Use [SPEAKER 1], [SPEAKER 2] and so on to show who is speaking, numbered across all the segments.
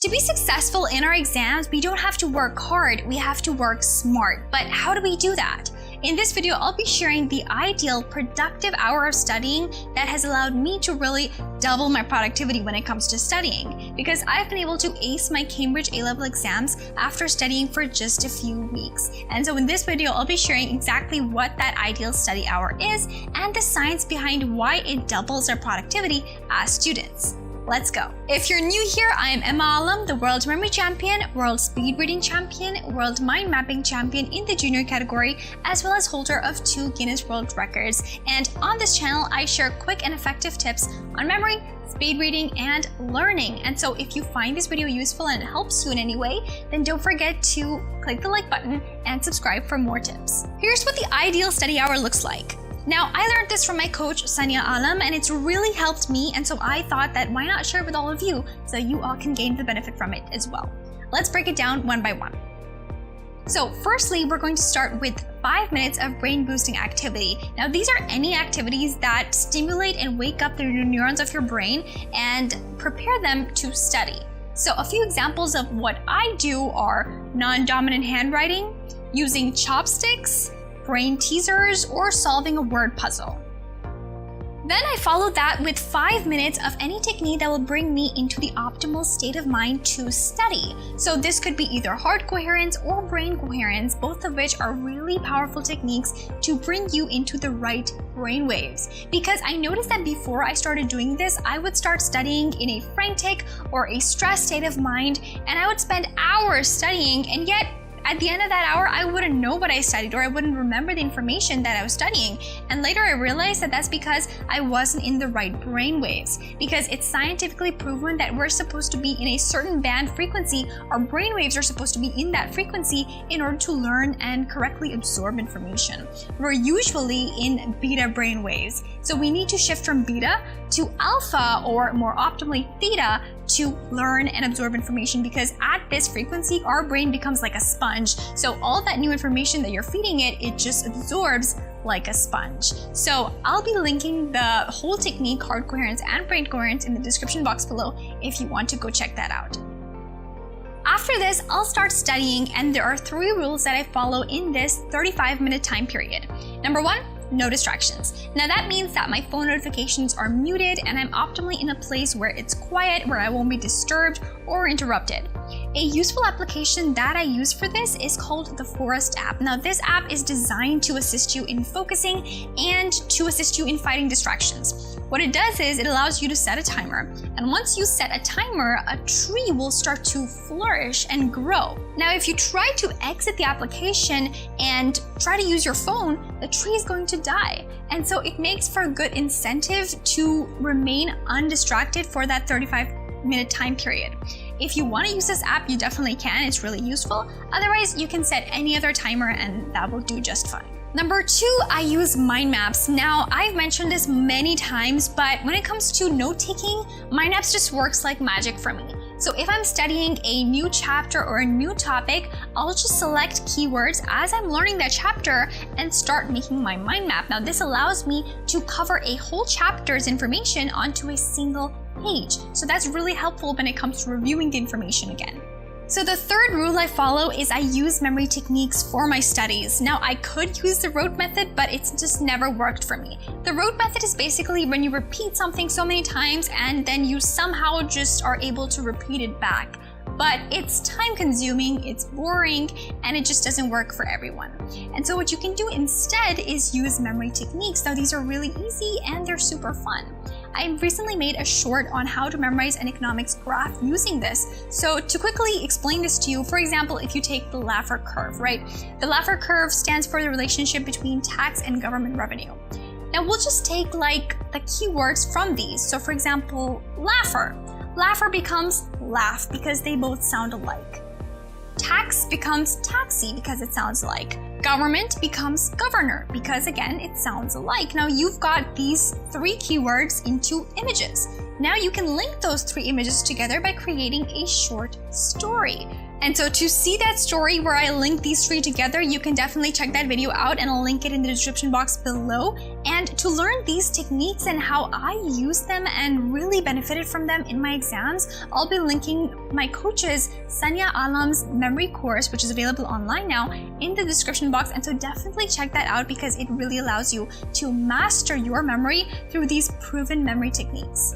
[SPEAKER 1] To be successful in our exams, we don't have to work hard, we have to work smart. But how do we do that? In this video, I'll be sharing the ideal productive hour of studying that has allowed me to really double my productivity when it comes to studying, because I've been able to ace my Cambridge A-level exams after studying for just a few weeks. And so in this video, I'll be sharing exactly what that ideal study hour is and the science behind why it doubles our productivity as students. Let's go. If you're new here, I am Emma Alam, the World Memory Champion, World Speed Reading Champion, World Mind Mapping Champion in the junior category, as well as holder of 2 Guinness World Records. And on this channel, I share quick and effective tips on memory, speed reading, and learning. And so if you find this video useful and it helps you in any way, then don't forget to click the like button and subscribe for more tips. Here's what the ideal study hour looks like. Now, I learned this from my coach, Sania Alam, and it's really helped me, and so I thought that why not share it with all of you so you all can gain the benefit from it as well. Let's break it down one by one. So firstly, we're going to start with 5 minutes of brain-boosting activity. Now, these are any activities that stimulate and wake up the neurons of your brain and prepare them to study. So a few examples of what I do are non-dominant handwriting, using chopsticks, brain teasers, or solving a word puzzle. Then I follow that with 5 minutes of any technique that will bring me into the optimal state of mind to study. So this could be either heart coherence or brain coherence, both of which are really powerful techniques to bring you into the right brain waves. Because I noticed that before I started doing this, I would start studying in a frantic or a stressed state of mind, and I would spend hours studying, and yet at the end of that hour, I wouldn't know what I studied, or I wouldn't remember the information that I was studying. And later I realized that that's because I wasn't in the right brain waves. Because it's scientifically proven that we're supposed to be in a certain band frequency, our brain waves are supposed to be in that frequency in order to learn and correctly absorb information. We're usually in beta brain waves. So we need to shift from beta to alpha, or more optimally theta, to learn and absorb information, because at this frequency, our brain becomes like a sponge. So all that new information that you're feeding it, it just absorbs like a sponge. So I'll be linking the whole technique, heart coherence and brain coherence, in the description box below if you want to go check that out. After this, I'll start studying, and there are 3 rules that I follow in this 35-minute time period. Number 1, no distractions. Now that means that my phone notifications are muted and I'm optimally in a place where it's quiet, where I won't be disturbed or interrupted. A useful application that I use for this is called the Forest app. Now this app is designed to assist you in focusing and to assist you in fighting distractions. What it does is it allows you to set a timer, and once you set a timer, a tree will start to flourish and grow. Now if you try to exit the application and try to use your phone, the tree is going to die. And so it makes for a good incentive to remain undistracted for that 35-minute time period. If you want to use this app, you definitely can. It's really useful. Otherwise, you can set any other timer and that will do just fine. Number 2, I use mind maps. Now, I've mentioned this many times, but when it comes to note-taking, mind maps just works like magic for me. So if I'm studying a new chapter or a new topic, I'll just select keywords as I'm learning that chapter and start making my mind map. Now, this allows me to cover a whole chapter's information onto a single page. So that's really helpful when it comes to reviewing the information again. So the 3rd rule I follow is I use memory techniques for my studies. Now I could use the rote method, but it's just never worked for me. The rote method is basically when you repeat something so many times and then you somehow just are able to repeat it back. But it's time consuming, it's boring, and it just doesn't work for everyone. And so what you can do instead is use memory techniques. Now these are really easy and they're super fun. I recently made a short on how to memorize an economics graph using this. So to quickly explain this to you, for example, if you take the Laffer curve, right? The Laffer curve stands for the relationship between tax and government revenue. Now we'll just take like the keywords from these. So for example, Laffer. Laffer becomes laugh because they both sound alike. Tax becomes taxi because it sounds alike. Government becomes governor because again, it sounds alike. Now you've got these 3 keywords into images. Now you can link those 3 images together by creating a short story. And so to see that story where I link these 3 together, you can definitely check that video out and I'll link it in the description box below. And to learn these techniques and how I use them and really benefited from them in my exams, I'll be linking my coach's Sanya Alam's memory course, which is available online now, in the description box. And so definitely check that out because it really allows you to master your memory through these proven memory techniques.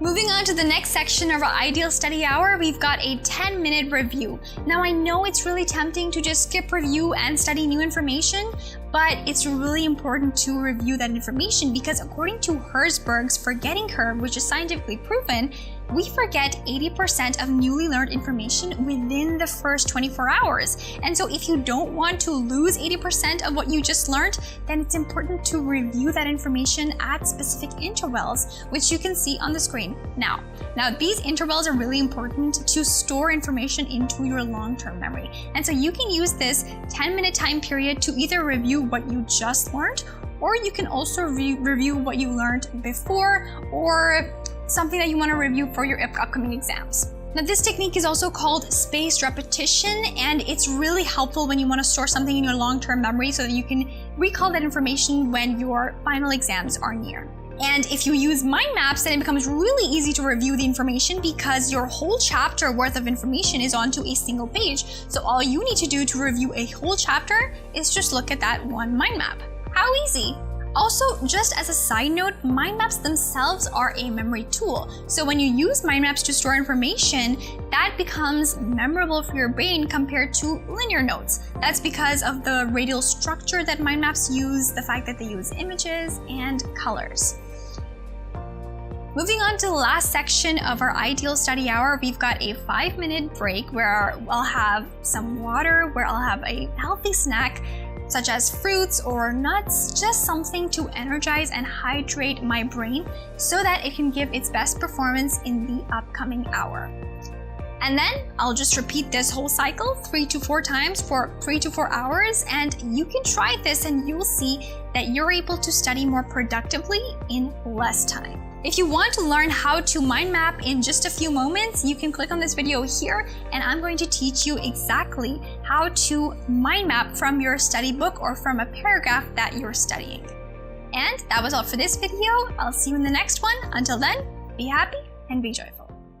[SPEAKER 1] Moving on to the next section of our ideal study hour, we've got a 10-minute review. Now I know it's really tempting to just skip review and study new information, but it's really important to review that information because according to Herzberg's forgetting curve, which is scientifically proven, we forget 80% of newly learned information within the first 24 hours. And so if you don't want to lose 80% of what you just learned, then it's important to review that information at specific intervals, which you can see on the screen now. Now, these intervals are really important to store information into your long-term memory. And so you can use this 10-minute time period to either review what you just learned, or you can also review what you learned before, or something that you want to review for your upcoming exams. Now, this technique is also called spaced repetition, and it's really helpful when you want to store something in your long-term memory so that you can recall that information when your final exams are near. And if you use mind maps, then it becomes really easy to review the information because your whole chapter worth of information is onto a single page. So all you need to do to review a whole chapter is just look at that one mind map. How easy! Also, just as a side note, mind maps themselves are a memory tool. So when you use mind maps to store information, that becomes memorable for your brain compared to linear notes. That's because of the radial structure that mind maps use, the fact that they use images and colors. Moving on to the last section of our ideal study hour, we've got a 5-minute break where I'll have some water, where I'll have a healthy snack, such as fruits or nuts, just something to energize and hydrate my brain so that it can give its best performance in the upcoming hour. And then I'll just repeat this whole cycle 3 to 4 times for 3 to 4 hours, and you can try this and you'll see that you're able to study more productively in less time. If you want to learn how to mind map in just a few moments, you can click on this video here and I'm going to teach you exactly how to mind map from your study book or from a paragraph that you're studying. And that was all for this video. I'll see you in the next one. Until then, be happy and be joyful.